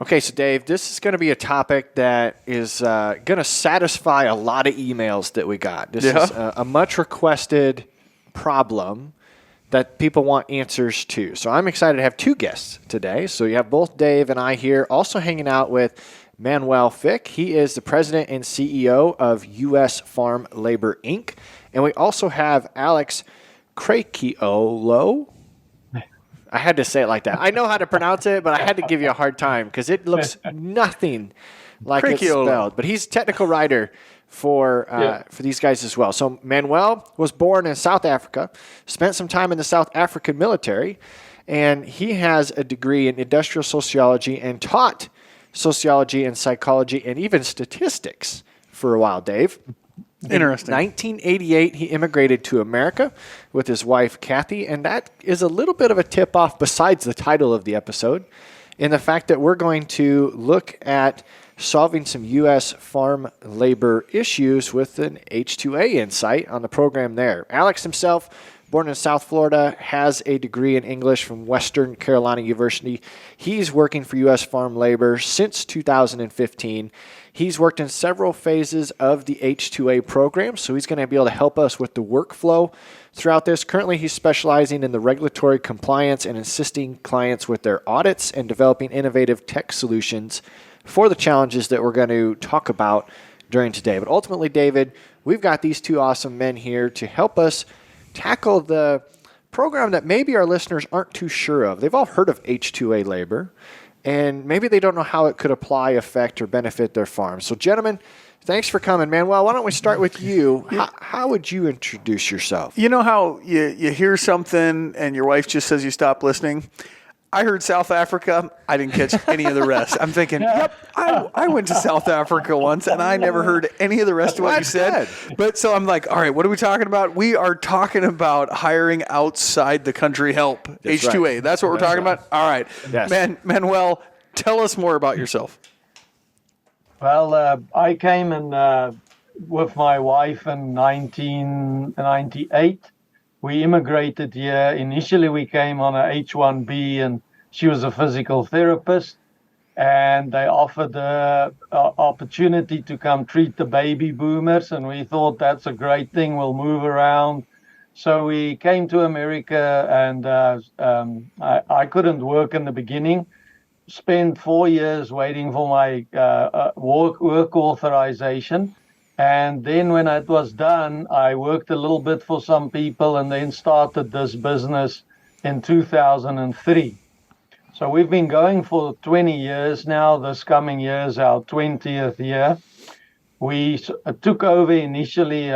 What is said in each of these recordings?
Okay, so Dave, this is going to be a topic that is going to satisfy a lot of emails that we got. This is a much requested problem that people want answers to. So I'm excited to have two guests today. So you have both Dave and I here, also hanging out with Manuel Fick. He is the president and CEO of U.S. Farm Labor, Inc. And we also have Alex Craquiolo. I had to say it like that. I know how to pronounce it, but I had to give you a hard time because it looks nothing like it's spelled. But he's a technical writer for these guys as well. So Manuel was born in South Africa, spent some time in the South African military, and he has a degree in industrial sociology and taught sociology and psychology and even statistics for a while, Dave. Interesting. In 1988, he immigrated to America with his wife, Kathy, and that is a little bit of a tip-off besides the title of the episode in the fact that we're going to look at solving some U.S. farm labor issues with an H2A insight on the program there. Alex himself, born in South Florida, has a degree in English from Western Carolina University. He's working for U.S. Farm Labor since 2015. He's worked in several phases of the H2A program, so he's going to be able to help us with the workflow throughout this. Currently, he's specializing in the regulatory compliance and assisting clients with their audits and developing innovative tech solutions for the challenges that we're going to talk about during today. But ultimately, David, we've got these two awesome men here to help us tackle the program that maybe our listeners aren't too sure of. They've all heard of H2A labor, and maybe they don't know how it could apply, affect, or benefit their farms. So, gentlemen, thanks for coming, Manuel. Why don't we start with you? How would you introduce yourself? You know how you hear something and your wife just says you stop listening? I heard South Africa. I didn't catch any of the rest. I'm thinking, yep, I went to South Africa once, and I never heard any of the rest of what you said. But so I'm like, all right, what are we talking about? We are talking about hiring outside the country help, That's H2A. Right. That's what we're talking about? All right. Yes. Manuel, tell us more about yourself. Well, I came with my wife in 1998. We immigrated here. Initially, we came on a H1B, and she was a physical therapist. And they offered the opportunity to come treat the baby boomers. And we thought that's a great thing. We'll move around. So we came to America, and I couldn't work in the beginning. Spent 4 years waiting for my work authorization. And then when it was done, I worked a little bit for some people and then started this business in 2003. So we've been going for 20 years now. This coming year is our 20th year. We took over initially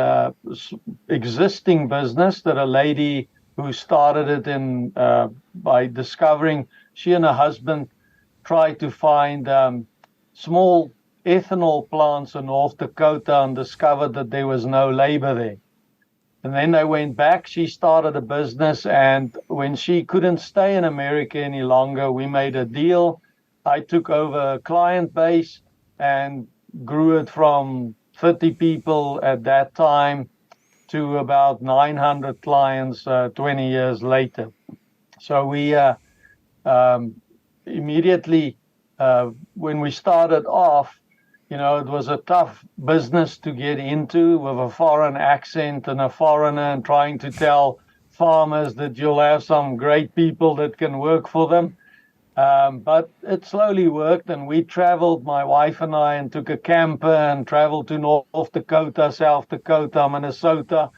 existing business that a lady who started it by discovering, she and her husband tried to find small ethanol plants in North Dakota and discovered that there was no labor there. And then they went back. She started a business, and when she couldn't stay in America any longer, we made a deal. I took over a client base and grew it from 30 people at that time to about 900 clients 20 years later. So we immediately, when we started off, it was a tough business to get into with a foreign accent and a foreigner and trying to tell farmers that you'll have some great people that can work for them. But it slowly worked, and we traveled, my wife and I, and took a camper and traveled to North Dakota, South Dakota, Minnesota,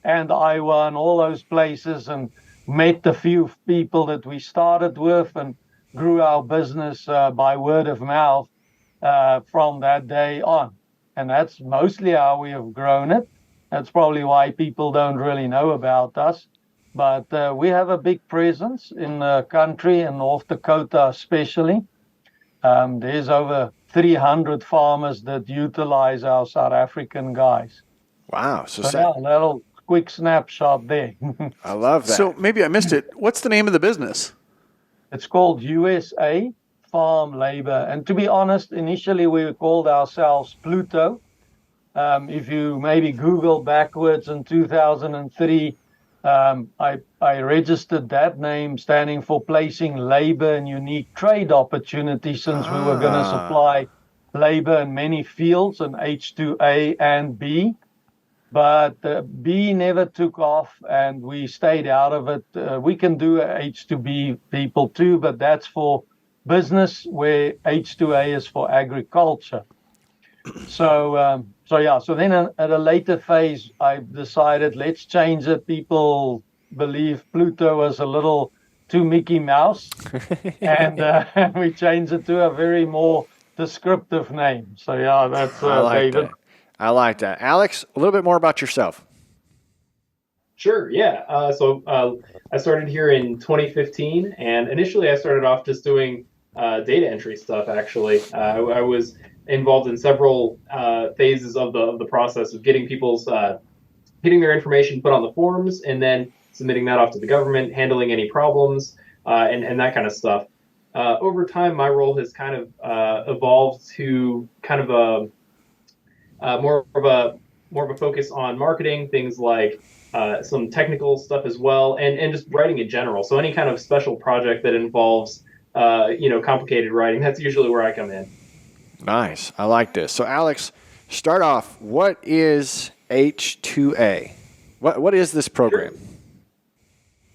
and Iowa, and all those places, and met the few people that we started with and grew our business by word of mouth. From that day on. And that's mostly how we have grown it. That's probably why people don't really know about us. But we have a big presence in the country, in North Dakota especially. There's over 300 farmers that utilize our South African guys. Wow. So yeah, a little quick snapshot there. I love that. So maybe I missed it. What's the name of the business? It's called USA Farm Labor. And to be honest, initially we called ourselves Pluto. If you maybe Google backwards in 2003, I registered that name standing for placing labor in unique trade opportunities, since we were going to supply labor in many fields, in H2A and B. But B never took off, and we stayed out of it. We can do H2B people too, but that's for business, where H2A is for agriculture. So then at a later phase, I decided, let's change it. People believe Pluto was a little too Mickey Mouse, and we changed it to a very more descriptive name. So yeah, that's I like David. that. I like that. Alex, a little bit more about yourself. Sure, yeah. I started here in 2015, and initially I started off just doing data entry stuff. Actually, I was involved in several phases of the process of getting getting their information put on the forms, and then submitting that off to the government, handling any problems, and that kind of stuff. Over time, my role has kind of evolved to kind of more of a focus on marketing, things like some technical stuff as well, and just writing in general. So any kind of special project that involves complicated writing, that's usually where I come in. Nice. I like this. So Alex, start off. What is H2A? What is this program? Sure.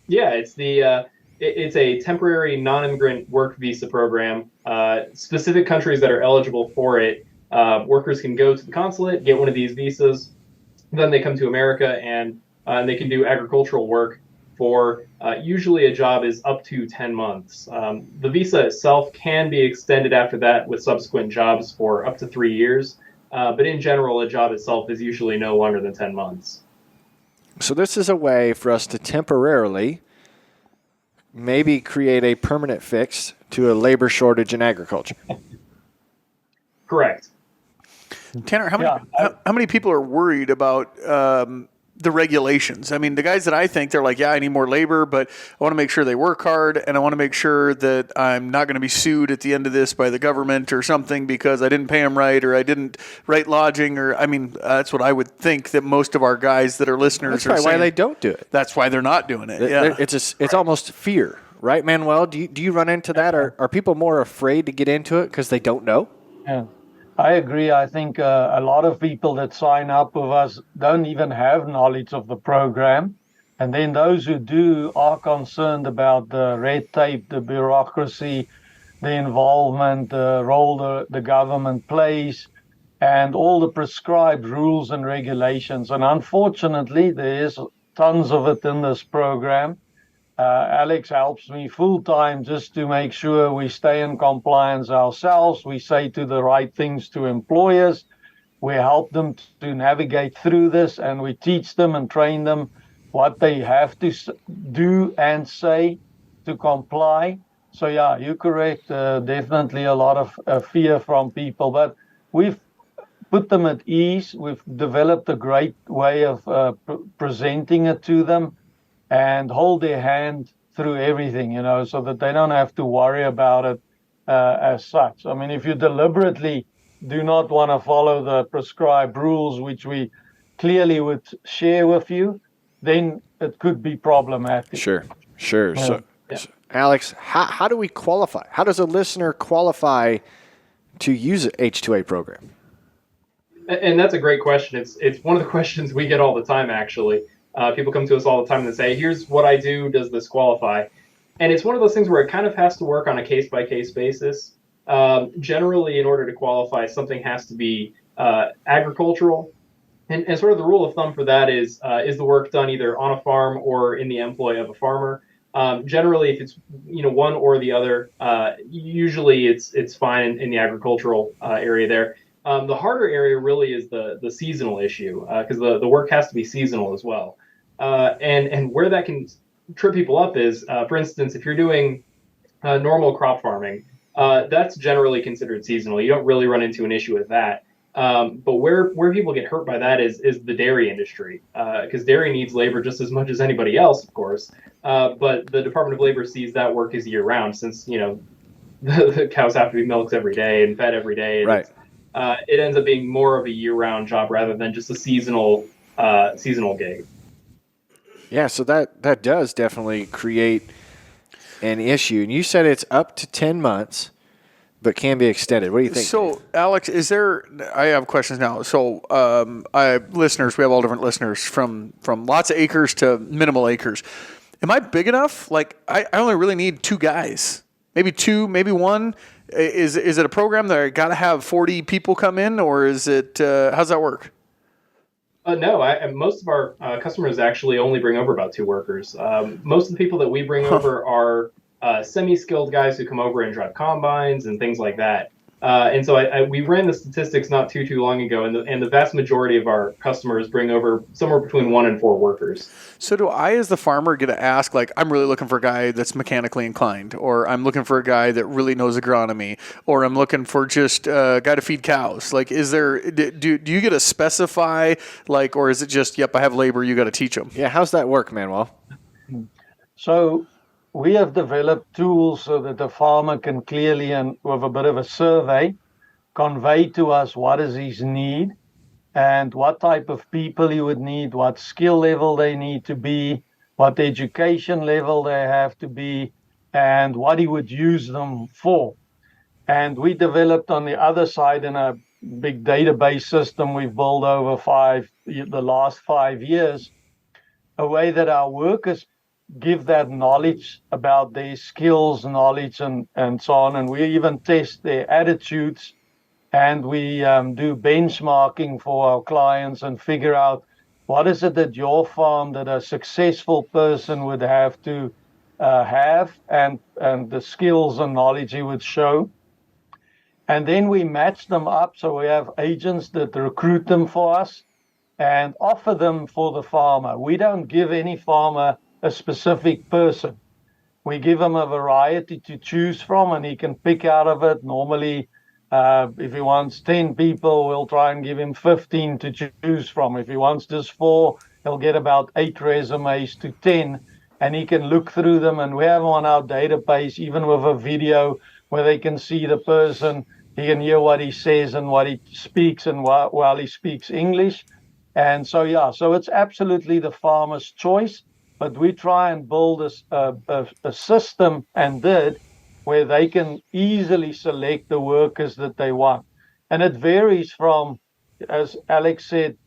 Yeah, it's a temporary non-immigrant work visa program. Specific countries that are eligible for it, workers can go to the consulate, get one of these visas, then they come to America and they can do agricultural work for usually a job is up to 10 months. The visa itself can be extended after that with subsequent jobs for up to 3 years. But in general, a job itself is usually no longer than 10 months. So this is a way for us to temporarily maybe create a permanent fix to a labor shortage in agriculture. Correct. Tanner, how many people are worried about the regulations? I mean, the guys that I think, they're like, yeah, I need more labor, but I want to make sure they work hard, and I want to make sure that I'm not going to be sued at the end of this by the government or something because I didn't pay them right, or I didn't write lodging, or that's what I would think that most of our guys that are listeners are saying. That's why they don't do it. That's why they're not doing it. Yeah. It's almost fear, right, Manuel? Do you run into that? Are people more afraid to get into it because they don't know? Yeah. I agree. I think a lot of people that sign up with us don't even have knowledge of the program. And then those who do are concerned about the red tape, the bureaucracy, the involvement, the role the government plays, and all the prescribed rules and regulations. And unfortunately, there is tons of it in this program. Alex helps me full time just to make sure we stay in compliance ourselves. We say to the right things to employers. We help them to navigate through this, and we teach them and train them what they have to do and say to comply. So yeah, you're correct. Definitely a lot of fear from people, but we've put them at ease. We've developed a great way of presenting it to them, and hold their hand through everything, so that they don't have to worry about it as such. I mean, if you deliberately do not want to follow the prescribed rules, which we clearly would share with you, then it could be problematic. Sure. Yeah. So, Alex, how do we qualify? How does a listener qualify to use an H2A program? And that's a great question. It's one of the questions we get all the time, actually. People come to us all the time and say, here's what I do. Does this qualify? And it's one of those things where it kind of has to work on a case-by-case basis. Generally, in order to qualify, something has to be agricultural. And sort of the rule of thumb for that is the work done either on a farm or in the employ of a farmer. Generally, if it's one or the other, usually it's fine in the agricultural area there. The harder area really is the seasonal issue, because the work has to be seasonal as well. And where that can trip people up is, for instance, if you're doing normal crop farming, that's generally considered seasonal. You don't really run into an issue with that. But where people get hurt by that is the dairy industry, because dairy needs labor just as much as anybody else, of course. But the Department of Labor sees that work as year round, since the cows have to be milked every day and fed every day. And right. It ends up being more of a year-round job rather than just a seasonal gig. Yeah, so that does definitely create an issue. And you said it's up to 10 months, but can be extended. What do you think? So, Alex, I have questions now. So, listeners, we have all different listeners from lots of acres to minimal acres. Am I big enough? Like, I only really need 2 guys, maybe 2, maybe 1. Is it a program that I got to have 40 people come in, or is it, how's that work? No, most of our customers actually only bring over about 2 workers. Most of the people that we bring over are semi-skilled guys who come over and drive combines and things like that. And so we ran the statistics not too long ago, and the vast majority of our customers bring over somewhere between 1 and 4 workers. So do I, as the farmer, get to ask, like, I'm really looking for a guy that's mechanically inclined, or I'm looking for a guy that really knows agronomy, or I'm looking for just a guy to feed cows? Like, is there, do you get to specify, like, or is it just, yep, I have labor, you got to teach them? Yeah, how's that work, Manuel? So we have developed tools so that the farmer can clearly, and with a bit of a survey, convey to us what is his need and what type of people he would need, what skill level they need to be, what education level they have to be, and what he would use them for. And we developed on the other side in a big database system we've built over the last 5 years, a way that our workers give that knowledge about their skills, knowledge, and so on. And we even test their attitudes, and we do benchmarking for our clients and figure out what is it that your farm, that a successful person would have to have, and the skills and knowledge he would show. And then we match them up. So we have agents that recruit them for us and offer them for the farmer. We don't give any farmer a specific person. We give him a variety to choose from, and he can pick out of it. Normally, if he wants 10 people, we'll try and give him 15 to choose from. If he wants just 4, he'll get about 8 resumes to 10, and he can look through them. And we have them on our database, even with a video where they can see the person. He can hear what he says and what he speaks, and while he speaks English. And so, so it's absolutely the farmer's choice. But we try and build a system, and where they can easily select the workers that they want. And it varies from, as Alex said,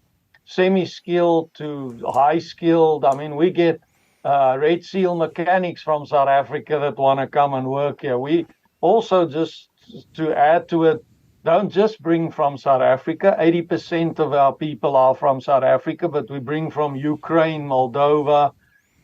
semi-skilled to high-skilled. I mean, we get Red Seal mechanics from South Africa that want to come and work here. We also, just to add to it, don't just bring from South Africa. 80% of our people are from South Africa, but we bring from Ukraine, Moldova,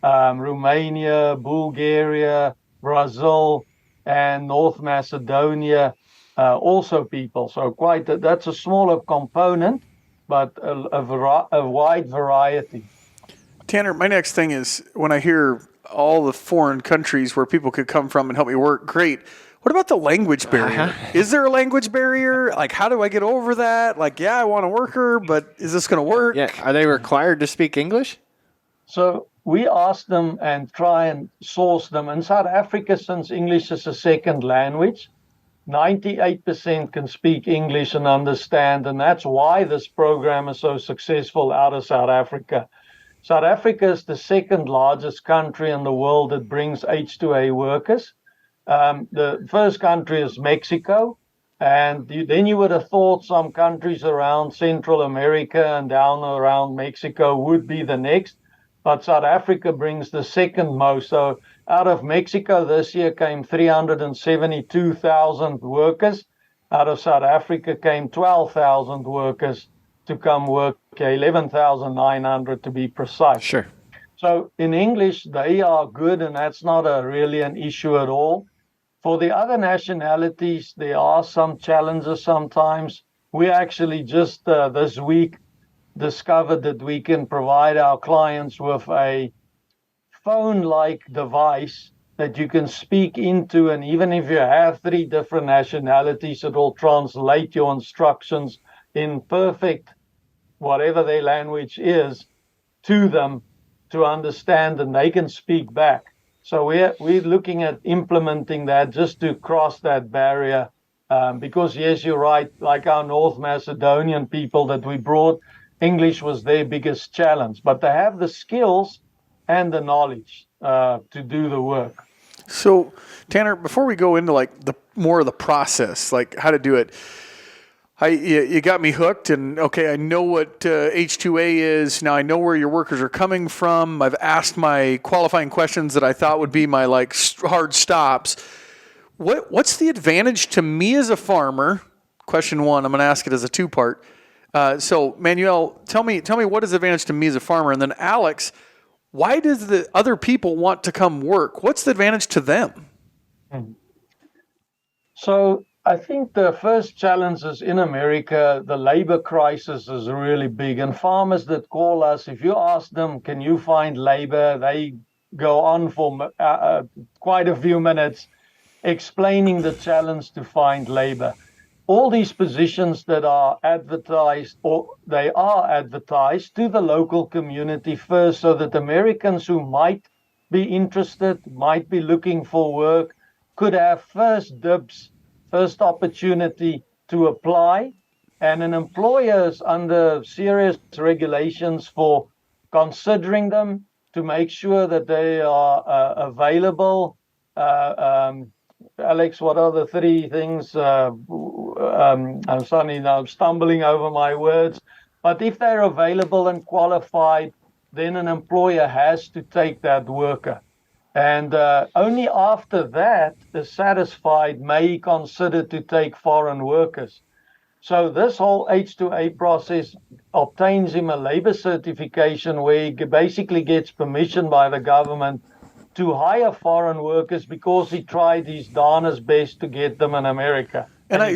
Romania, Bulgaria, Brazil, and North Macedonia, also people. So that's a smaller component, but a wide variety. Tanner, my next thing is, when I hear all the foreign countries where people could come from and help me work, great. What about the language barrier? Is there a language barrier? Like, how do I get over that? Like, yeah, I want a worker, but is this going to work? Yeah, are they required to speak English? So we ask them and try and source them. In South Africa, since English is a second language, 98% can speak English and understand, and that's why this program is so successful out of South Africa. South Africa is the second largest country in the world that brings H2A workers. The first country is Mexico, and then you would have thought some countries around Central America and down around Mexico would be the next. But South Africa brings the second most. So out of Mexico this year came 372,000 workers. Out of South Africa came 12,000 workers to come work, 11,900 to be precise. Sure. So in English, they are good, and that's not really an issue at all. For the other nationalities, there are some challenges sometimes. We actually just this week discovered that we can provide our clients with a phone-like device that you can speak into, and even if you have 3 different nationalities, it will translate your instructions in perfect, whatever their language is, to them to understand, and they can speak back. So we're looking at implementing that just to cross that barrier, because yes, you're right, like our North Macedonian people that we brought, English was their biggest challenge, but they have the skills and the knowledge to do the work. So, Tanner, before we go into like the more of the process, like how to do it, you got me hooked, and okay, I know what H2A is. Now I know where your workers are coming from. I've asked my qualifying questions that I thought would be my like hard stops. What's the advantage to me as a farmer? Question one, I'm going to ask it as a two-part. So, Manuel, tell me what is the advantage to me as a farmer, and then Alex, why does the other people want to come work? What's the advantage to them? So I think the first challenge is in America, the labor crisis is really big. And farmers that call us, if you ask them, can you find labor? They go on for quite a few minutes explaining the challenge to find labor. All these positions that are advertised, or they are advertised to the local community first, so that Americans who might be interested, might be looking for work, could have first dibs, first opportunity to apply. And an employer is under serious regulations for considering them to make sure that they are available. Alex, what are the three things? I'm suddenly now stumbling over my words. But if they're available and qualified, then an employer has to take that worker. And only after that, the satisfied may consider to take foreign workers. So this whole H2A process obtains him a labor certification where he basically gets permission by the government to hire foreign workers because he tried his darnest best to get them in America. And I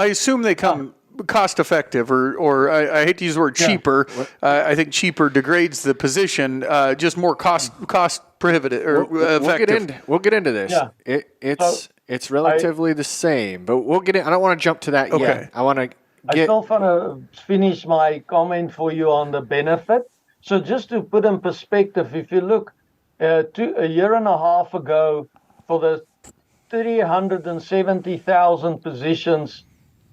assume they come cost effective, or I hate to use the word cheaper. I think cheaper degrades the position, just more cost prohibitive or effective. We'll get into this. Yeah. It's relatively the same, but we'll get in. I don't want to jump to that yet. I still want to finish my comment for you on the benefit. So just to put in perspective, if you look a year and a half ago, for the 370,000 positions,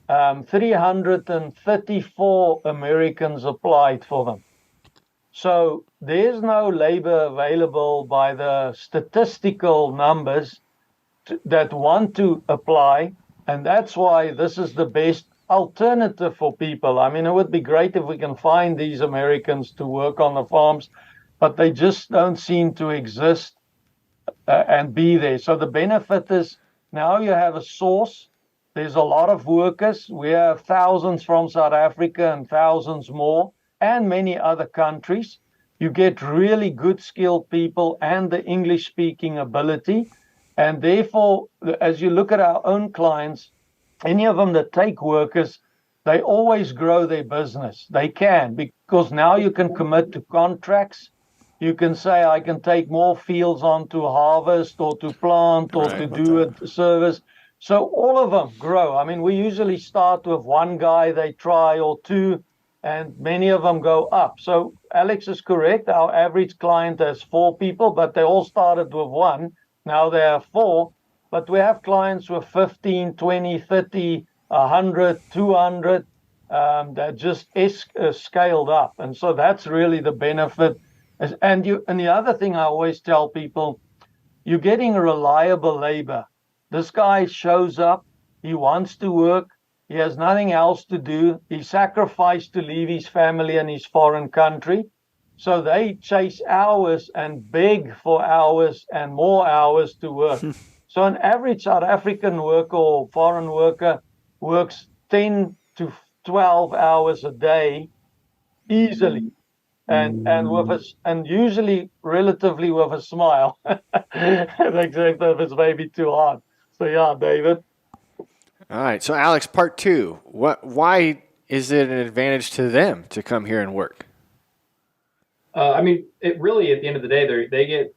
334 Americans applied for them. So there's no labor available by the statistical numbers that want to apply. And that's why this is the best alternative for people. I mean, it would be great if we can find these Americans to work on the farms, but they just don't seem to exist and be there. So the benefit is now you have a source. There's a lot of workers. We have thousands from South Africa and thousands more, and many other countries. You get really good skilled people and the English speaking ability. And therefore, as you look at our own clients, any of them that take workers, they always grow their business. They can, because now you can commit to contracts. You can say, I can take more fields on to harvest or to plant or to do a service. So all of them grow. I mean, we usually start with one guy, they try, or two, and many of them go up. So Alex is correct. Our average client has 4 people, but they all started with 1. Now they have 4. But we have clients with 15, 20, 30, 100, 200 that just scaled up. And so that's really the benefit. And the other thing I always tell people, you're getting reliable labor. This guy shows up, he wants to work, he has nothing else to do, he sacrificed to leave his family and his foreign country. So they chase hours and beg for hours and more hours to work. So an average South African worker or foreign worker works 10 to 12 hours a day easily. And usually relatively with a smile, except if it's maybe too hard. So yeah, David. All right. So Alex, part 2. Why is it an advantage to them to come here and work? I mean, it really at the end of the day, they get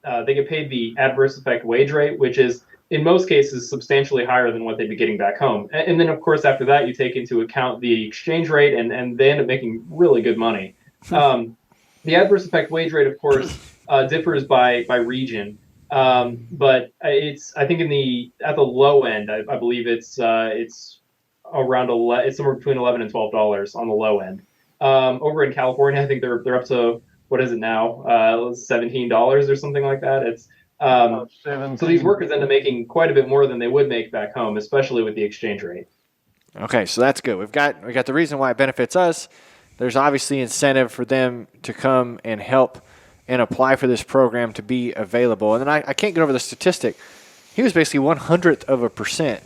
paid the adverse effect wage rate, which is in most cases substantially higher than what they'd be getting back home. And then of course after that you take into account the exchange rate, and they end up making really good money. The adverse effect wage rate, of course, differs by region, but it's I think at the low end, I believe it's around it's somewhere between $11 and $12 on the low end. Over in California, I think they're up to what is it now? $17 or something like that. It's so these workers end up making quite a bit more than they would make back home, especially with the exchange rate. Okay, so that's good. We got the reason why it benefits us. There's obviously incentive for them to come and help and apply for this program to be available. And then I can't get over the statistic. He was basically 1/100%.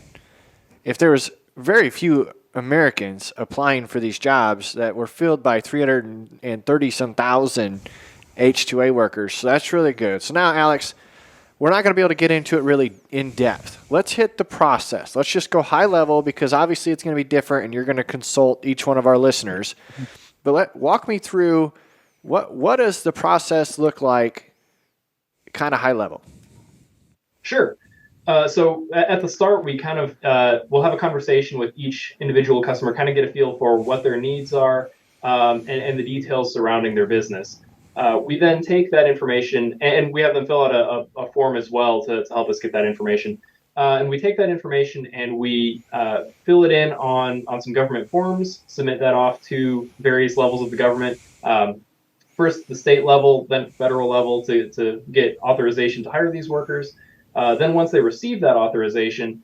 If there was very few Americans applying for these jobs that were filled by 330-some thousand H2A workers. So that's really good. So now, Alex, we're not going to be able to get into it really in depth. Let's hit the process. Let's just go high level because obviously it's going to be different and you're going to consult each one of our listeners. But walk me through what does the process look like kind of high level? Sure. So at the start, we kind of we'll have a conversation with each individual customer, kind of get a feel for what their needs are and the details surrounding their business. We then take that information and we have them fill out a form as well to help us get that information. And we take that information and we fill it in on some government forms, submit that off to various levels of the government. First, the state level, then federal level to get authorization to hire these workers. Then once they receive that authorization,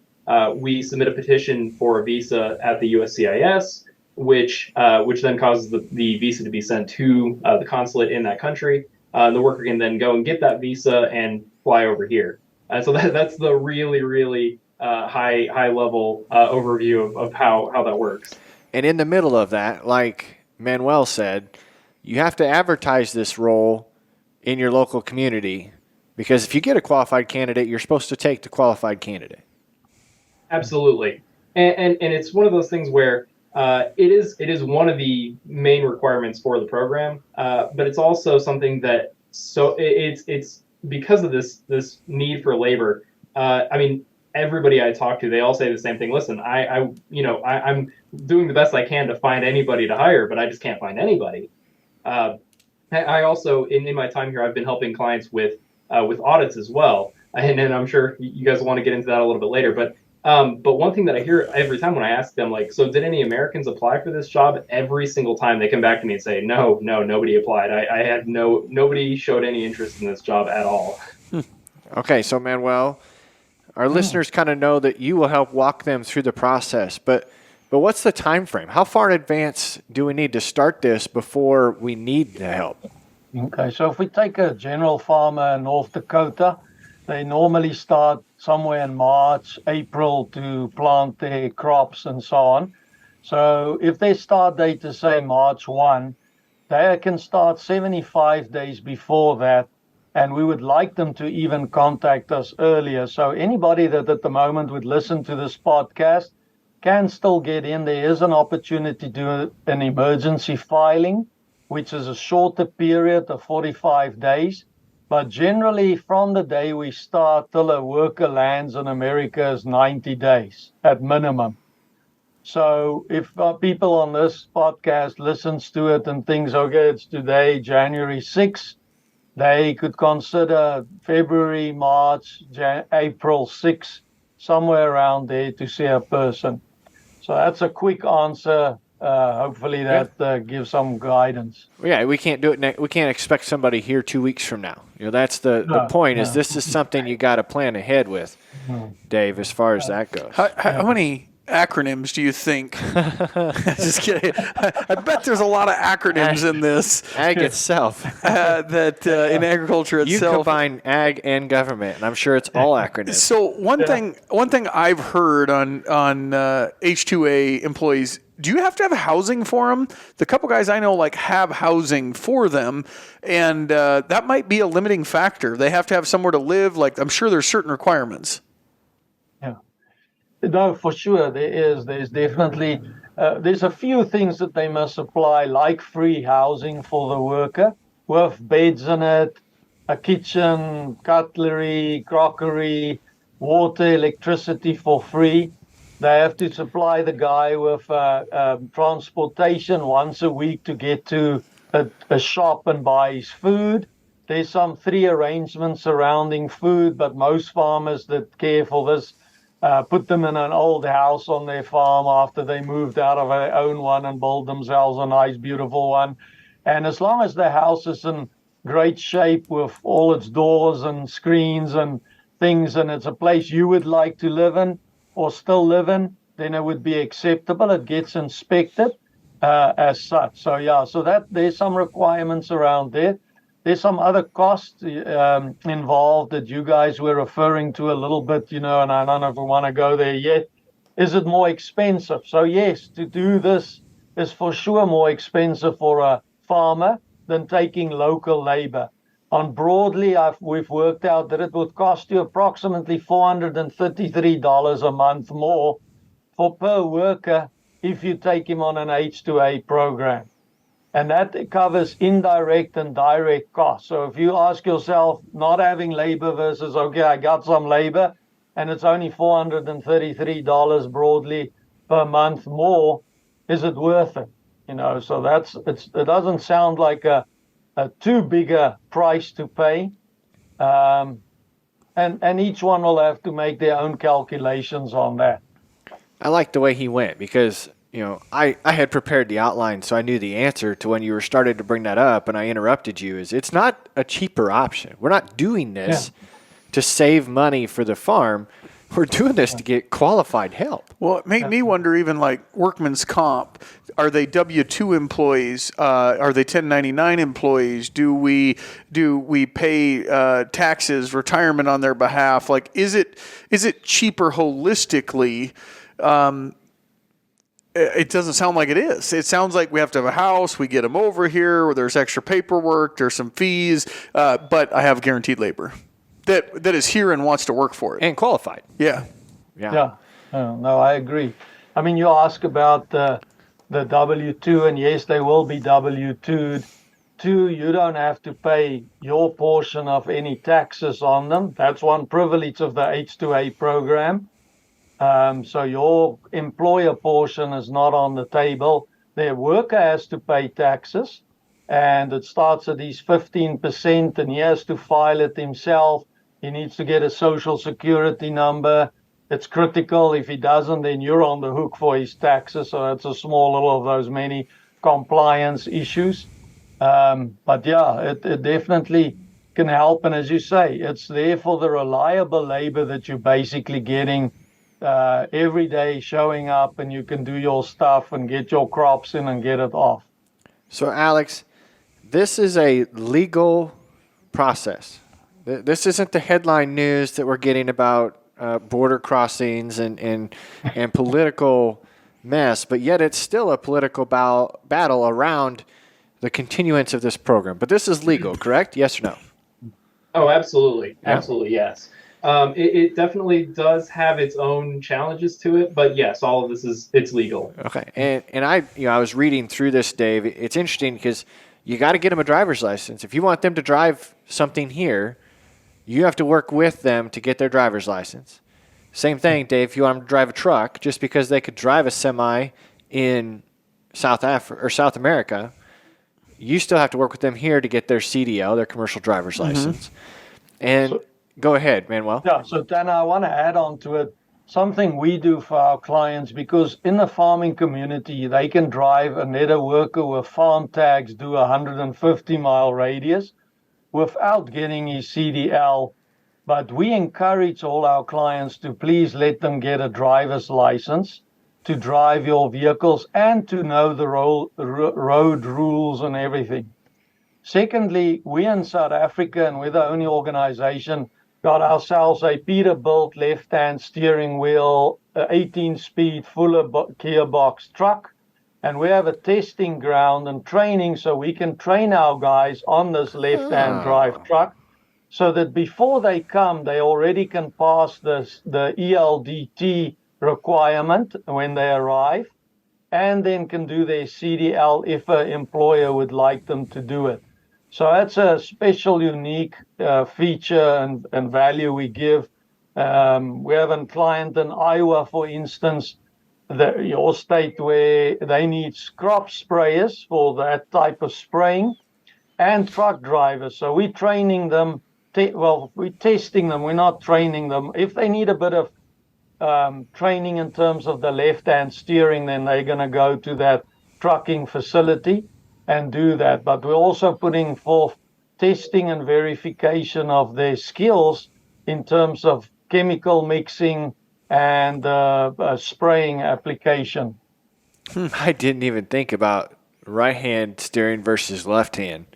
we submit a petition for a visa at the USCIS, which then causes the visa to be sent to the consulate in that country. The worker can then go and get that visa and fly over here. So that's the really, really high level overview of how that works. And in the middle of that, like Manuel said, you have to advertise this role in your local community. Because if you get a qualified candidate, you're supposed to take the qualified candidate. Absolutely, and it's one of those things where it is one of the main requirements for the program, but it's also something that it's because of this need for labor. I mean, everybody I talk to, they all say the same thing. Listen, I'm doing the best I can to find anybody to hire, but I just can't find anybody. I also in my time here, I've been helping clients with audits as well. And I'm sure you guys want to get into that a little bit later. But one thing that I hear every time when I ask them, like, so did any Americans apply for this job? Every single time they come back to me and say, no, nobody applied. I had nobody showed any interest in this job at all. Okay, so Manuel, our listeners kind of know that you will help walk them through the process. But what's the time frame? How far in advance do we need to start this before we need the help? Okay, so if we take a general farmer in North Dakota, they normally start somewhere in March, April to plant their crops and so on. So if their start date is, say, March 1, they can start 75 days before that, and we would like them to even contact us earlier. So anybody that at the moment would listen to this podcast can still get in. There is an opportunity to do an emergency filing, which is a shorter period of 45 days. But generally, from the day we start till a worker lands in America is 90 days at minimum. So if people on this podcast listens to it and thinks, okay, it's today, January 6th, they could consider February, March, April 6th, somewhere around there to see a person. So that's a quick answer. Hopefully that gives some guidance. Yeah, we can't do it. We can't expect somebody here 2 weeks from now. That's the point. Is this is something you got to plan ahead with, Dave, as far as that goes. How many acronyms do you think? Just kidding. I bet there's a lot of acronyms in this. Ag itself. That in agriculture itself. You combine ag and government, and I'm sure it's all acronyms. So one thing I've heard on H2A employees, do you have to have housing for them? The couple guys I know have housing for them, and that might be a limiting factor. They have to have somewhere to live. I'm sure there's certain requirements. Yeah. No, for sure there is. There's definitely there's a few things that they must supply, like free housing for the worker with beds in it, a kitchen, cutlery, crockery, water, electricity for free. They have to supply the guy with transportation once a week to get to a shop and buy his food. There's some free arrangements surrounding food, but most farmers that care for this put them in an old house on their farm after they moved out of their own one and built themselves a nice, beautiful one. And as long as the house is in great shape with all its doors and screens and things, and it's a place you would like to live in or still live in, then it would be acceptable. It gets inspected as such. So yeah, so that there's some requirements around there. There's some other costs involved that you guys were referring to a little bit, and I don't know if we want to go there yet. Is it more expensive? So yes, to do this is for sure more expensive for a farmer than taking local labor. On broadly, we've worked out that it would cost you approximately $433 a month more per worker if you take him on an H2A program. And that covers indirect and direct costs. So if you ask yourself, not having labor versus, okay, I got some labor and it's only $433 broadly per month more, is it worth it? So it doesn't sound like a too big a price to pay. And each one will have to make their own calculations on that. I like the way he went because, I had prepared the outline so I knew the answer to when you were started to bring that up and I interrupted you. It's not a cheaper option. We're not doing this to save money for the farm. We're doing this to get qualified help. Well, it made me wonder, even like workman's comp, are they W-2 employees? Are they 1099 employees? Do we pay taxes, retirement on their behalf? Like, is it cheaper holistically? It doesn't sound like it is. It sounds like we have to have a house. We get them over here where there's extra paperwork. There's some fees, but I have guaranteed labor that is here and wants to work for it and qualified. Yeah. No, I agree. I mean, you ask about the W-2, and yes, they will be W-2'd. Two, you don't have to pay your portion of any taxes on them. That's one privilege of the H2A program. So your employer portion is not on the table. Their worker has to pay taxes, and it starts at these 15%, and he has to file it himself. He needs to get a social security number. It's critical. If he doesn't, then you're on the hook for his taxes. So it's a small little of those many compliance issues. But yeah, it definitely can help. And as you say, it's there for the reliable labor that you're basically getting every day, showing up, and you can do your stuff and get your crops in and get it off. So Alex, this is a legal process. This isn't the headline news that we're getting about border crossings and political mess, but yet it's still a political battle around the continuance of this program. But this is legal, correct? Yes or no? Oh, absolutely. Yeah. Absolutely, yes. It definitely does have its own challenges to it, but yes, all of this it's legal. Okay. And I was reading through this, Dave. It's interesting because you got to get them a driver's license. If you want them to drive something here, you have to work with them to get their driver's license. Same thing, Dave, if you want them to drive a truck, just because they could drive a semi in South Africa or South America, you still have to work with them here to get their CDL, their commercial driver's license. And go ahead, Manuel. Yeah, so Dana, I want to add on to it something we do for our clients, because in the farming community, they can drive and let a worker with farm tags do a 150-mile radius without getting his CDL. But we encourage all our clients to please let them get a driver's license to drive your vehicles and to know the road rules and everything. Secondly, we in South Africa, and we're the only organization, got ourselves a Peterbilt left-hand steering wheel, 18-speed fuller gearbox truck. And we have a testing ground and training so we can train our guys on this left-hand drive truck so that before they come, they already can pass the ELDT requirement when they arrive, and then can do their CDL if an employer would like them to do it. So that's a special, unique feature and value we give. We have a client in Iowa, for instance, your state, where they need crop sprayers for that type of spraying and truck drivers. So we're training them. We're testing them. We're not training them. If they need a bit of training in terms of the left-hand steering, then they're going to go to that trucking facility. and do that. But we're also putting forth testing and verification of their skills in terms of chemical mixing and spraying application. I didn't even think about right hand steering versus left hand.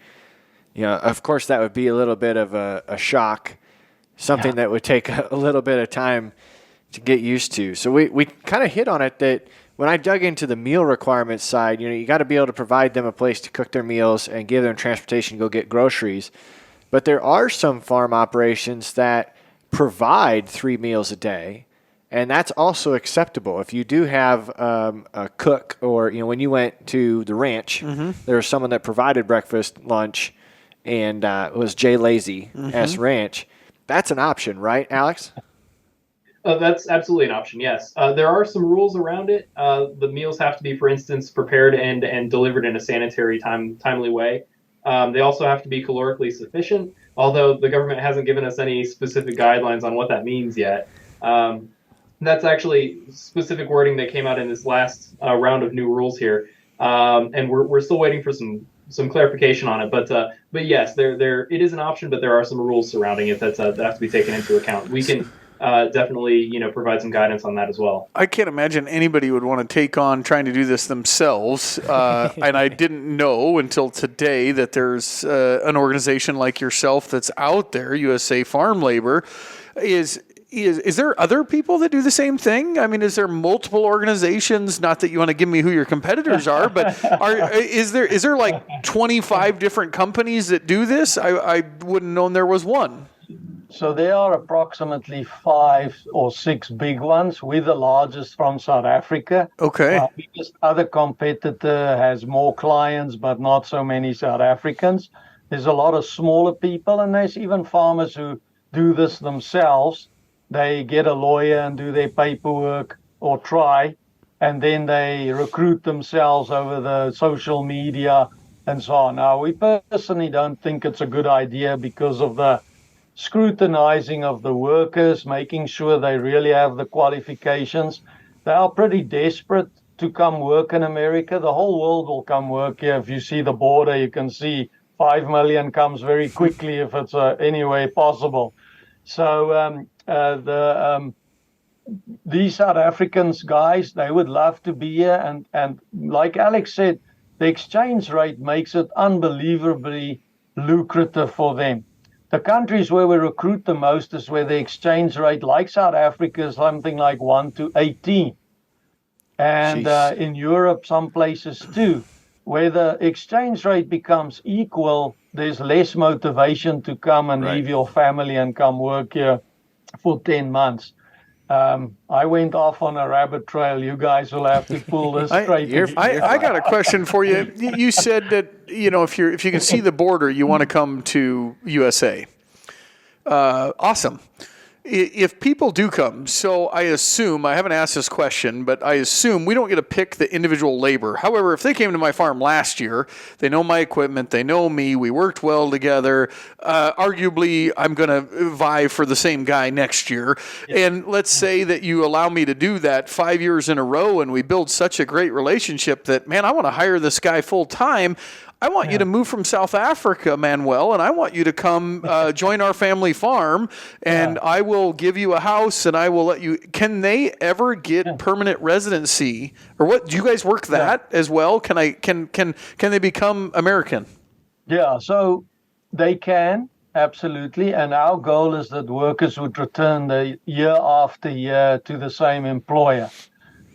Of course, that would be a little bit of a shock, something that would take a little bit of time to get used to. So we kind of hit on it that when I dug into the meal requirements side, you got to be able to provide them a place to cook their meals and give them transportation to go get groceries. But there are some farm operations that provide 3 meals a day, and that's also acceptable. If you do have a cook, or when you went to the ranch, there was someone that provided breakfast, lunch, and it was Jay Lazy S Ranch. That's an option, right, Alex? That's absolutely an option, yes. There are some rules around it. The meals have to be, for instance, prepared and delivered in a sanitary, timely way. They also have to be calorically sufficient, although the government hasn't given us any specific guidelines on what that means yet. That's actually specific wording that came out in this last round of new rules here, and we're still waiting for some clarification on it. But yes, it is an option, but there are some rules surrounding it that have to be taken into account. We can definitely provide some guidance on that as well. I can't imagine anybody would want to take on trying to do this themselves. And I didn't know until today that there's an organization like yourself that's out there, USA Farm Labor. Is there other people that do the same thing? I mean, is there multiple organizations? Not that you want to give me who your competitors are, but is there like 25 different companies that do this? I wouldn't have known there was one. So there are approximately 5 or 6 big ones. We're the largest from South Africa. Okay. Our biggest other competitor has more clients, but not so many South Africans. There's a lot of smaller people, and there's even farmers who do this themselves. They get a lawyer and do their paperwork or try, and then they recruit themselves over the social media and so on. Now, we personally don't think it's a good idea because of the scrutinizing of the workers, making sure they really have the qualifications. They are pretty desperate to come work in America. The whole world will come work here. If you see the border, you can see 5 million comes very quickly if it's any way possible. So these South Africans guys, they would love to be here. And like Alex said, the exchange rate makes it unbelievably lucrative for them. The countries where we recruit the most is where the exchange rate, like South Africa, is something like 1 to 18. And in Europe, some places too, where the exchange rate becomes equal, there's less motivation to come and leave your family and come work here for 10 months. I went off on a rabbit trail. You guys will have to pull this straight. I got a question for you. You said that if you can see the border, you want to come to USA. Awesome. If people do come, so I assume, I haven't asked this question, but I assume we don't get to pick the individual labor. However, if they came to my farm last year, they know my equipment, they know me, we worked well together, arguably I'm going to vie for the same guy next year. And let's say that you allow me to do that 5 years in a row and we build such a great relationship that, man, I want to hire this guy full time. I want you to move from South Africa, Manuel, and I want you to come join our family farm, and I will give you a house, and I will let you. Can they ever get permanent residency, or what? Do you guys work that as well? Can they become American? Yeah, so they can absolutely, and our goal is that workers would return the year after year to the same employer.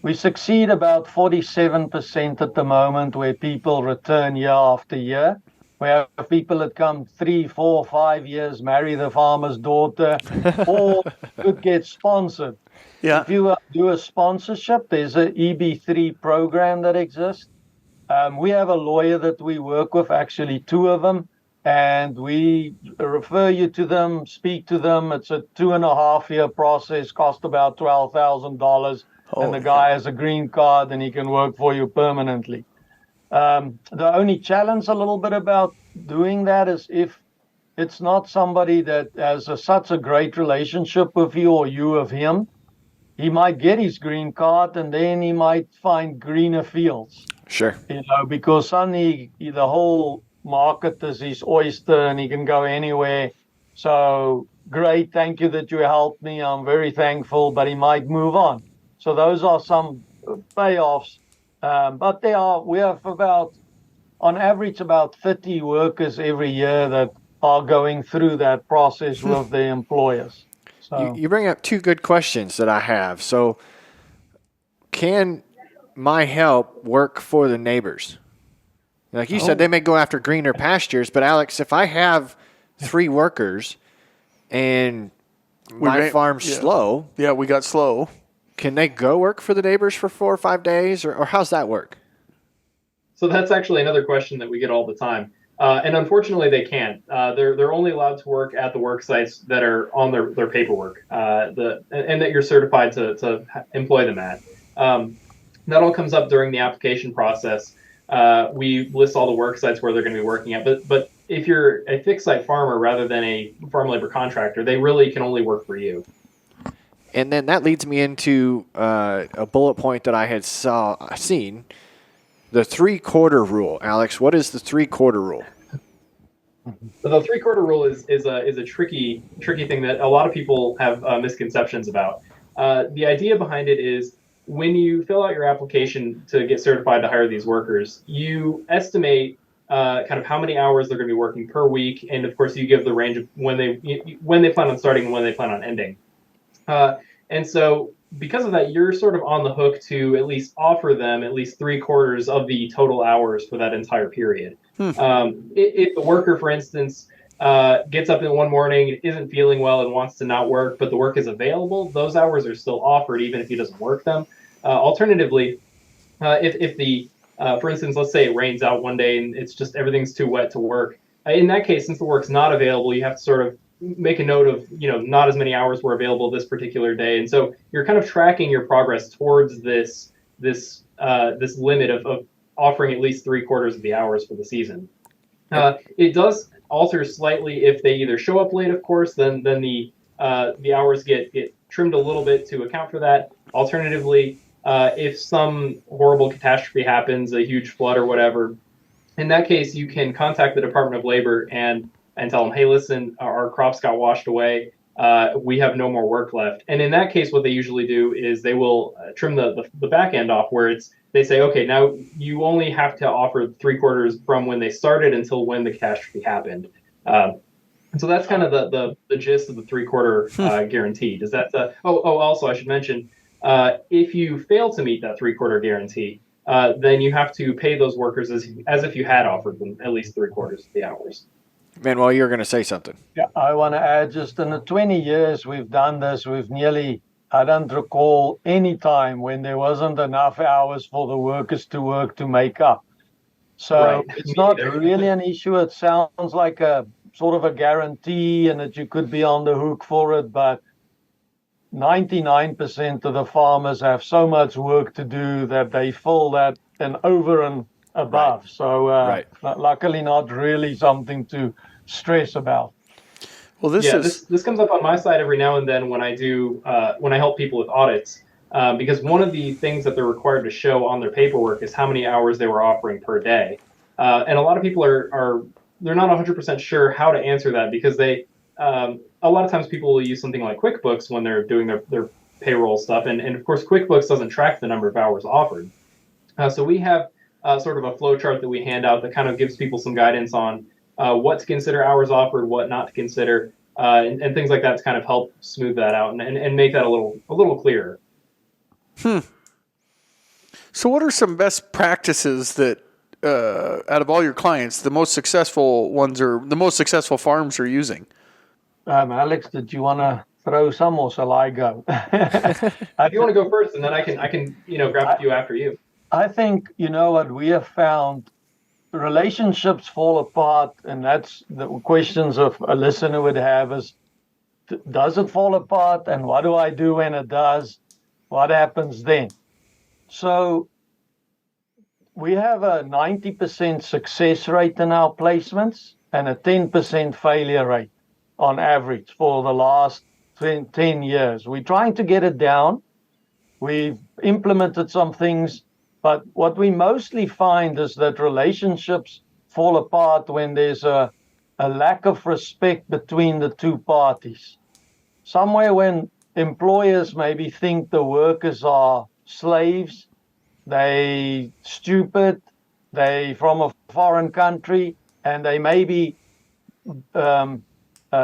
We succeed about 47% at the moment where people return year after year. We have people that come 3, 4, 5 years, marry the farmer's daughter, or could get sponsored. Yeah. If you do a sponsorship, there's an EB3 program that exists. We have a lawyer that we work with, actually 2 of them, and we refer you to them, speak to them. It's a 2.5-year process, cost about $12,000. And the guy has a green card and he can work for you permanently. The only challenge a little bit about doing that is if it's not somebody that has such a great relationship with you or you with him, he might get his green card and then he might find greener fields. Sure. Because suddenly the whole market is his oyster and he can go anywhere. So great, thank you that you helped me. I'm very thankful, but he might move on. So those are some payoffs. But we have on average, about 30 workers every year that are going through that process with their employers. So You bring up two good questions that I have. So, can my help work for the neighbors? Like you said, they may go after greener pastures, but Alex, if I have 3 workers and my farm's slow, we got slow. can they go work for the neighbors for 4 or 5 days, or how's that work? So that's actually another question that we get all the time. And unfortunately, they can't. They're only allowed to work at the work sites that are on their paperwork, and that you're certified to employ them at. That all comes up during the application process. We list all the work sites where they're going to be working at. But if you're a fixed site farmer rather than a farm labor contractor, they really can only work for you. And then that leads me into a bullet point that I had seen. The 3/4 rule, Alex. What is the 3/4 rule? So the 3/4 rule is a tricky thing that a lot of people have misconceptions about. The idea behind it is when you fill out your application to get certified to hire these workers, you estimate kind of how many hours they're going to be working per week, and of course you give the range of when they plan on starting and when they plan on ending. And so because of that, you're sort of on the hook to at least offer them at least 3/4 of the total hours for that entire period. If the worker, for instance, gets up in one morning, isn't feeling well, and wants to not work, but the work is available, those hours are still offered even if he doesn't work them. Alternatively, if the for instance, let's say it rains out one day and it's just everything's too wet to work. In that case, since the work's not available, you have to sort of make a note of, not as many hours were available this particular day. And so you're kind of tracking your progress towards this limit of offering at least 3/4 of the hours for the season. It does alter slightly if they either show up late, of course, then the hours get trimmed a little bit to account for that. Alternatively, if some horrible catastrophe happens, a huge flood or whatever, in that case, you can contact the Department of Labor and tell them, hey, listen, our crops got washed away. We have no more work left. And in that case, what they usually do is they will trim the back end off where they say, okay, now you only have to offer 3/4 from when they started until when the catastrophe happened. And so that's kind of the gist of the 3/4 guarantee. Does that? Also, I should mention, if you fail to meet that 3/4 guarantee, then you have to pay those workers as if you had offered them at least 3/4 of the hours. Manuel, you're going to say something. Yeah, I want to add, just in the 20 years we've done this, I don't recall any time when there wasn't enough hours for the workers to work to make up. So Right. it's not really an issue. It sounds like a sort of a guarantee and that you could be on the hook for it, but 99% of the farmers have so much work to do that they fill that and over and above. Right. So luckily not really something to stress about. Well, this comes up on my side every now and then when I help people with audits, because one of the things that they're required to show on their paperwork is how many hours they were offering per day, and a lot of people they're not 100% sure how to answer that because a lot of times people will use something like QuickBooks when they're doing their payroll stuff, and of course QuickBooks doesn't track the number of hours offered. So we have sort of a flow chart that we hand out that kind of gives people some guidance on what to consider hours offered, what not to consider, and things like that to kind of help smooth that out and make that a little clearer. So what are some best practices that out of all your clients, the most successful ones or the most successful farms are using? Alex, did you want to throw some or shall I go? If you want to go first, and then I can grab a few after you. I think, what we have found, relationships fall apart, and that's the questions of a listener would have is, does it fall apart, and what do I do when it does? What happens then? So we have a 90% success rate in our placements and a 10% failure rate on average for the last 10 years. We're trying to get it down. We've implemented some things, But what we mostly find is that relationships fall apart when there's a lack of respect between the two parties. Somewhere when employers maybe think the workers are slaves, they stupid, they from a foreign country, and they maybe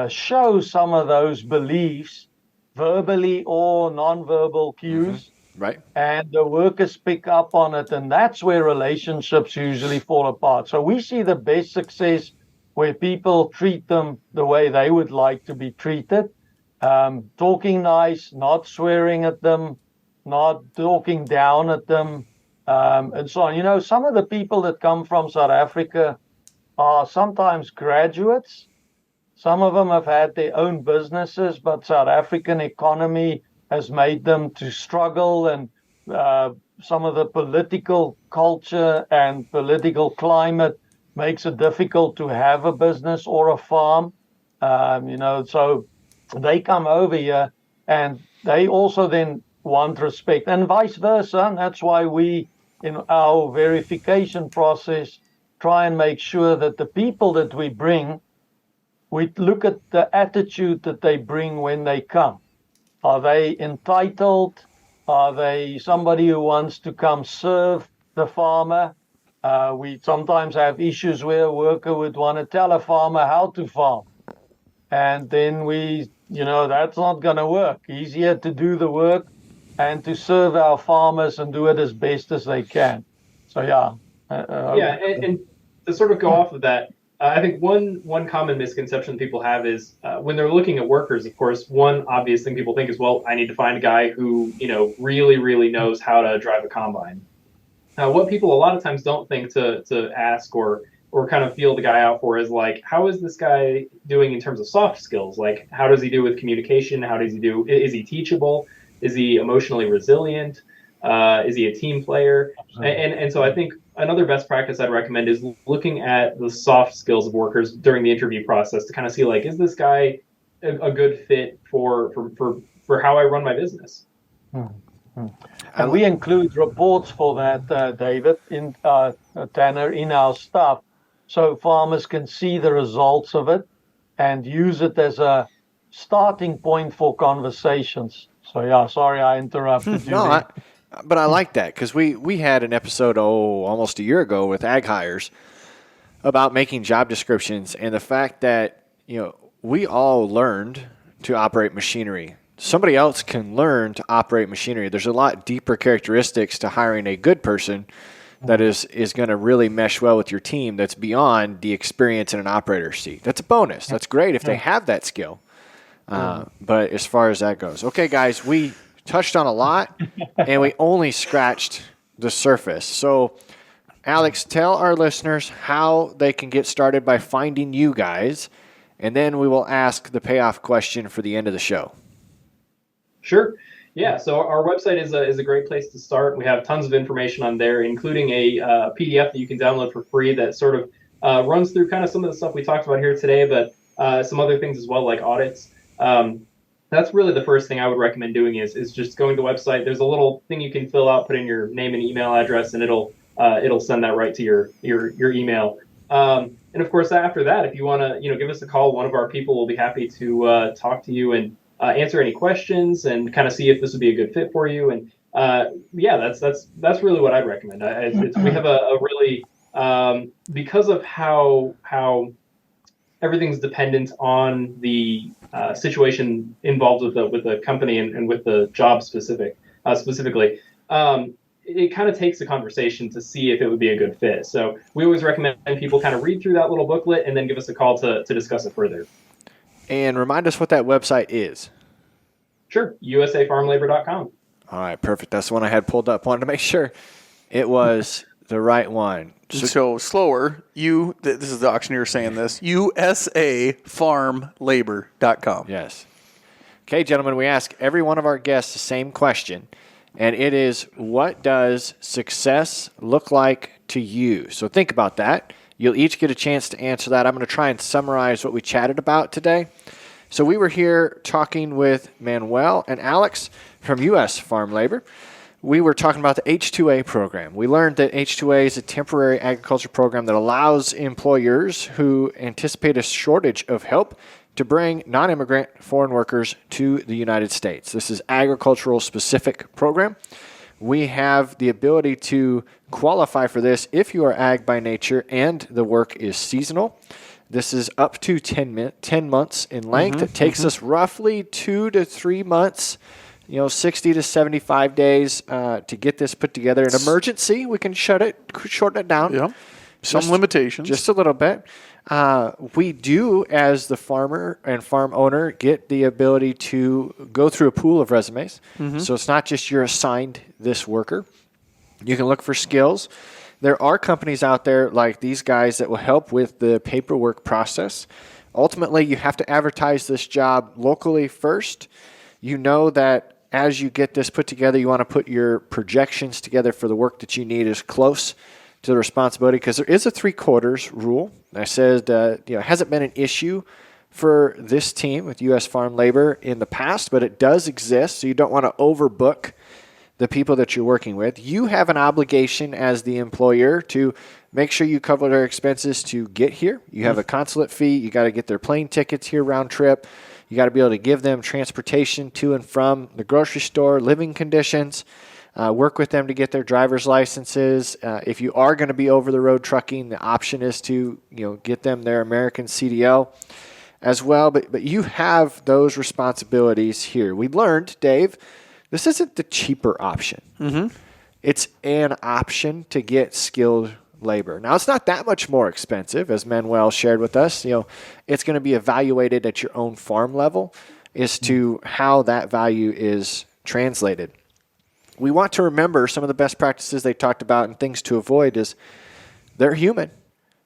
show some of those beliefs verbally or nonverbal cues. Right. And the workers pick up on it, and that's where relationships usually fall apart. So we see the best success where people treat them the way they would like to be treated, talking nice, not swearing at them, not talking down at them, and so on. You know, some of the people that come from South Africa are sometimes graduates. Some of them have had their own businesses, but South African economy has made them to struggle, and some of the political culture and political climate makes it difficult to have a business or a farm. You know, so they come over here and they also then want respect, and vice versa. And that's why we, in our verification process, try and make sure that the people that we bring, we look at the attitude that they bring when they come. Are they entitled? Are they somebody who wants to come serve the farmer? We sometimes have issues where a worker would want to tell a farmer how to farm. And then that's not going to work. Easier to do the work and to serve our farmers and do it as best as they can. So, yeah. And to sort of go off of that, I think one common misconception people have is when they're looking at workers, of course, one obvious thing people think is, well, I need to find a guy who, really, really knows how to drive a combine. What people a lot of times don't think to ask or kind of feel the guy out for is like, how is this guy doing in terms of soft skills? Like, how does he do with communication? How does he do? Is he teachable? Is he emotionally resilient? Is he a team player? And so I think another best practice I'd recommend is looking at the soft skills of workers during the interview process to kind of see, like, is this guy a good fit for how I run my business? And we include reports for that, David, Tanner, in our stuff, so farmers can see the results of it and use it as a starting point for conversations. So, yeah, sorry I interrupted you. No, but I like that because we had an episode, almost a year ago with Ag Hires about making job descriptions and the fact that, we all learned to operate machinery. Somebody else can learn to operate machinery. There's a lot deeper characteristics to hiring a good person that is going to really mesh well with your team that's beyond the experience in an operator's seat. That's a bonus. That's great if they have that skill. But as far as that goes, okay, guys, we touched on a lot, and we only scratched the surface. So, Alex, tell our listeners how they can get started by finding you guys, and then we will ask the payoff question for the end of the show. Sure. Yeah, so our website is a great place to start. We have tons of information on there, including a PDF that you can download for free that sort of runs through kind of some of the stuff we talked about here today, but some other things as well, like audits. That's really the first thing I would recommend doing is just going to the website. There's a little thing you can fill out, put in your name and email address, and it'll send that right to your email. And of course, after that, if you want to give us a call, one of our people will be happy to talk to you and answer any questions and kind of see if this would be a good fit for you. And that's really what I'd recommend. We have a really because of how everything's dependent on the situation involved with the company and with the job specifically. It kind of takes a conversation to see if it would be a good fit. So we always recommend people kind of read through that little booklet and then give us a call to discuss it further. And remind us what that website is. Sure, usafarmlabor.com. All right, perfect. That's the one I had pulled up. Wanted to make sure it was the right one. So slower, this is the auctioneer saying this, usafarmlabor.com. Yes. Okay, gentlemen, we ask every one of our guests the same question, and it is, what does success look like to you? So think about that. You'll each get a chance to answer that. I'm going to try and summarize what we chatted about today. So we were here talking with Manuel and Alex from U.S. Farm Labor. we were talking about the H2A program. We learned that H2A is a temporary agriculture program that allows employers who anticipate a shortage of help to bring non-immigrant foreign workers to the United States. This is agricultural specific program. We have the ability to qualify for this if you are ag by nature and the work is seasonal. This is up to 10 months in length. It takes us roughly 2 to 3 months, 60 to 75 days to get this put together. An emergency, we can shorten it down. Yeah. Some limitations. Just a little bit. We do, as the farmer and farm owner, get the ability to go through a pool of resumes. So it's not just you're assigned this worker. You can look for skills. There are companies out there like these guys that will help with the paperwork process. Ultimately, you have to advertise this job locally first. You know that as you get this put together, you want to put your projections together for the work that you need as close to the responsibility, because there is a 3/4 rule. I said, it hasn't been an issue for this team with U.S. Farm Labor in the past, but it does exist, so you don't want to overbook the people that you're working with. You have an obligation as the employer to make sure you cover their expenses to get here. You have a consulate fee. You got to get their plane tickets here round trip. You got to be able to give them transportation to and from the grocery store, living conditions, work with them to get their driver's licenses. If you are going to be over the road trucking, the option is to get them their American CDL as well. But you have those responsibilities here. We learned, Dave, this isn't the cheaper option. It's an option to get skilled labor. Now, it's not that much more expensive, as Manuel shared with us. It's going to be evaluated at your own farm level as to how that value is translated. We want to remember some of the best practices they talked about and things to avoid is they're human.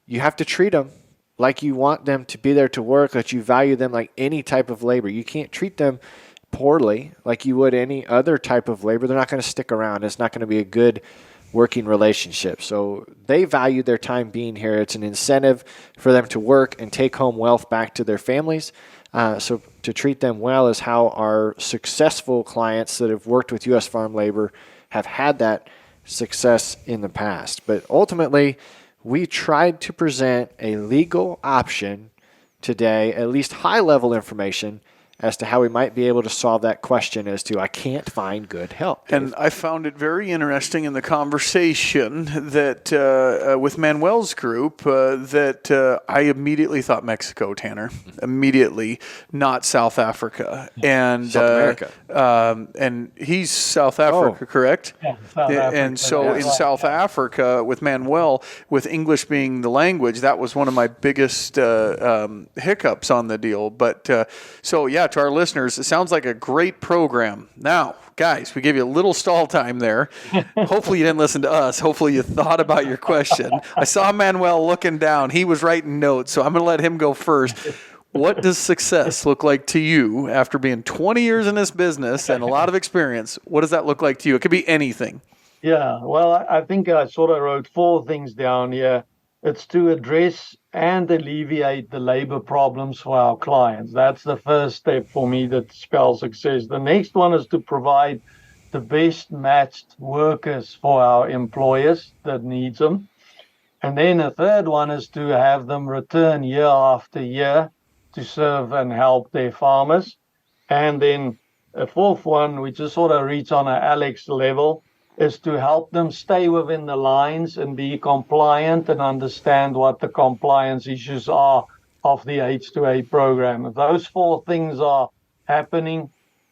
You have to treat them like you want them to be there to work, that you value them like any type of labor. You can't treat them poorly like you would any other type of labor. They're not going to stick around. It's not going to be a good working relationship. So they value their time being here. It's an incentive for them to work and take home wealth back to their families. So to treat them well is how our successful clients that have worked with U.S. Farm Labor have had that success in the past. But ultimately, we tried to present a legal option today, at least high-level information as to how we might be able to solve that question as to I can't find good help. And I found it very interesting in the conversation that with Manuel's group that I immediately thought Mexico, Tanner. Immediately, not South Africa. And South America. And he's South Africa, correct? Yeah, South Africa. And so in South Africa, with Manuel, with English being the language, that was one of my biggest hiccups on the deal. But to our listeners, it sounds like a great program. Now, guys, we gave you a little stall time there. Hopefully you didn't listen to us. Hopefully you thought about your question. I saw Manuel looking down. He was writing notes, so I'm going to let him go first. What does success look like to you after being 20 years in this business and a lot of experience? What does that look like to you? It could be anything. Yeah, well, I think I sort of wrote 4 things down here. It's to address and alleviate the labor problems for our clients. That's the first step for me that spells success. The next one is to provide the best matched workers for our employers that needs them. And then a third one is to have them return year after year to serve and help their farmers. And then a fourth one, which is sort of reach on an Alex level, is to help them stay within the lines and be compliant and understand what the compliance issues are of the H2A program. If those 4 things are happening,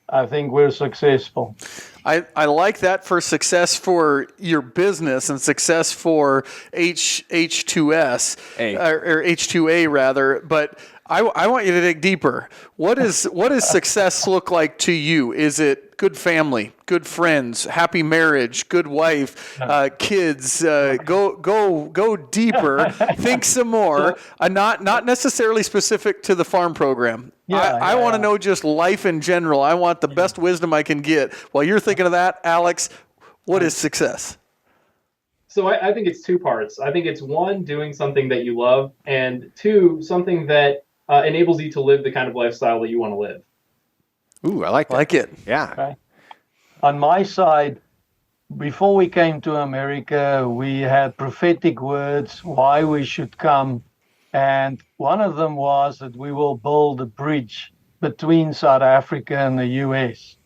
I think we're successful. I like that for success for your business and success for H2S or H2A rather, but I want you to dig deeper. What does success look like to you? Is it good family, good friends, happy marriage, good wife, kids? Go deeper. Think some more. Not necessarily specific to the farm program. I want to know just life in general. I want the best wisdom I can get. While you're thinking of that, Alex, what is success? So I think it's 2 parts. I think it's 1, doing something that you love, and 2, something that enables you to live the kind of lifestyle that you want to live. Ooh, I like that. Like it. Yeah. Okay. On my side, before we came to America, we had prophetic words why we should come. And one of them was that we will build a bridge between South Africa and the US.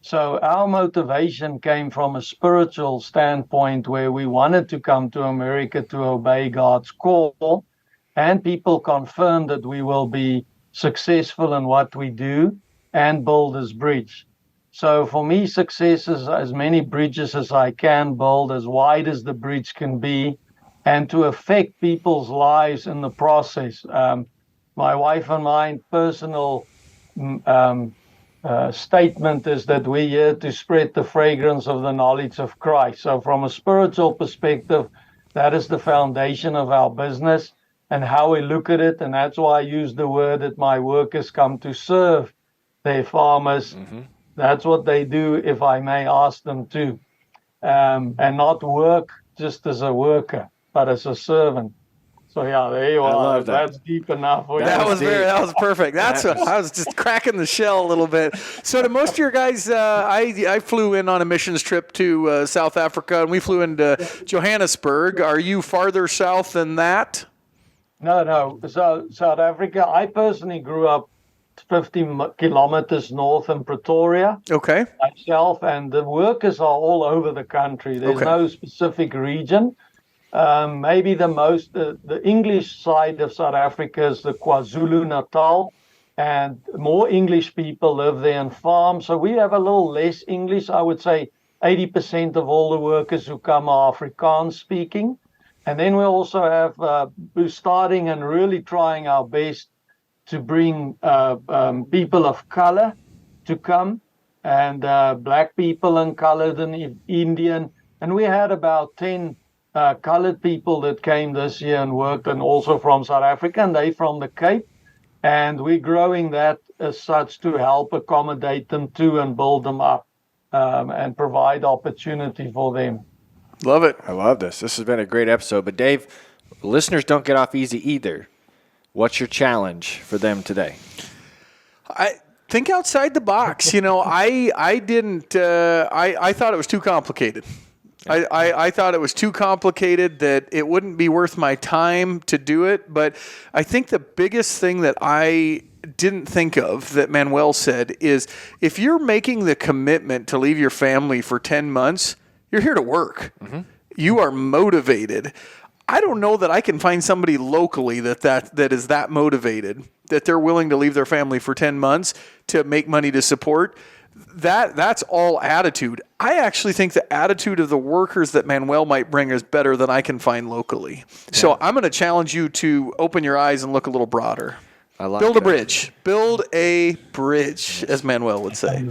So our motivation came from a spiritual standpoint where we wanted to come to America to obey God's call. And people confirmed that we will be successful in what we do and build this bridge. So for me, success is as many bridges as I can build, as wide as the bridge can be, and to affect people's lives in the process. My wife and my personal statement is that we're here to spread the fragrance of the knowledge of Christ. So from a spiritual perspective, that is the foundation of our business and how we look at it. And that's why I use the word that my workers come to serve their farmers. Mm-hmm. That's what they do, if I may ask them to, and not work just as a worker, but as a servant. So yeah, there you are. I love that. That's deep enough for you. That was perfect. That's what I was just cracking the shell a little bit. So to most of your guys, I flew in on a missions trip to South Africa, and we flew into Johannesburg. Are you farther south than that? No. So South Africa, I personally grew up 50 kilometers north in Pretoria. Okay. Myself, and the workers are all over the country. There's no specific region. Maybe the English side of South Africa is the KwaZulu-Natal, and more English people live there and farm. So we have a little less English. I would say 80% of all the workers who come are Afrikaans speaking. And then we also have, we're starting and really trying our best to bring people of color to come, and black people and colored and Indian. And we had about 10 colored people that came this year and worked, and also from South Africa, and they from the Cape. And we're growing that as such to help accommodate them too and build them up and provide opportunity for them. Love it. I love this. This has been a great episode. But Dave, listeners don't get off easy either. What's your challenge for them today? I think outside the box. You know, I didn't. I thought it was too complicated. I thought it was too complicated, that it wouldn't be worth my time to do it. But I think the biggest thing that I didn't think of that Manuel said is, if you're making the commitment to leave your family for 10 months, you're here to work. Mm-hmm. You are motivated. I don't know that I can find somebody locally that is that motivated, that they're willing to leave their family for 10 months to make money to support. That's all attitude. I actually think the attitude of the workers that Manuel might bring is better than I can find locally. Yeah. So I'm going to challenge you to open your eyes and look a little broader. Build a bridge. Build a bridge, as Manuel would say.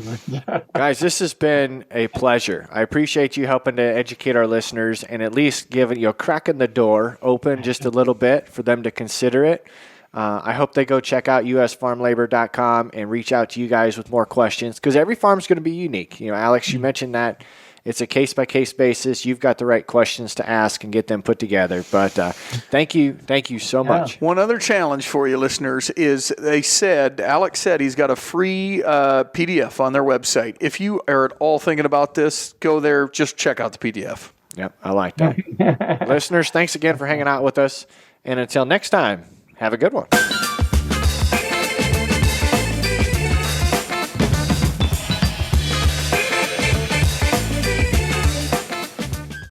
Guys, this has been a pleasure. I appreciate you helping to educate our listeners and at least cracking the door open just a little bit for them to consider it. I hope they go check out usfarmlabor.com and reach out to you guys with more questions, because every farm is going to be unique. You know, Alex, you mentioned that it's a case-by-case basis. You've got the right questions to ask and get them put together. But thank you so much. One other challenge for you listeners is Alex said he's got a free PDF on their website. If you are at all thinking about this, go there, just check out the PDF. Yep, I like that. Listeners, thanks again for hanging out with us. And until next time, have a good one.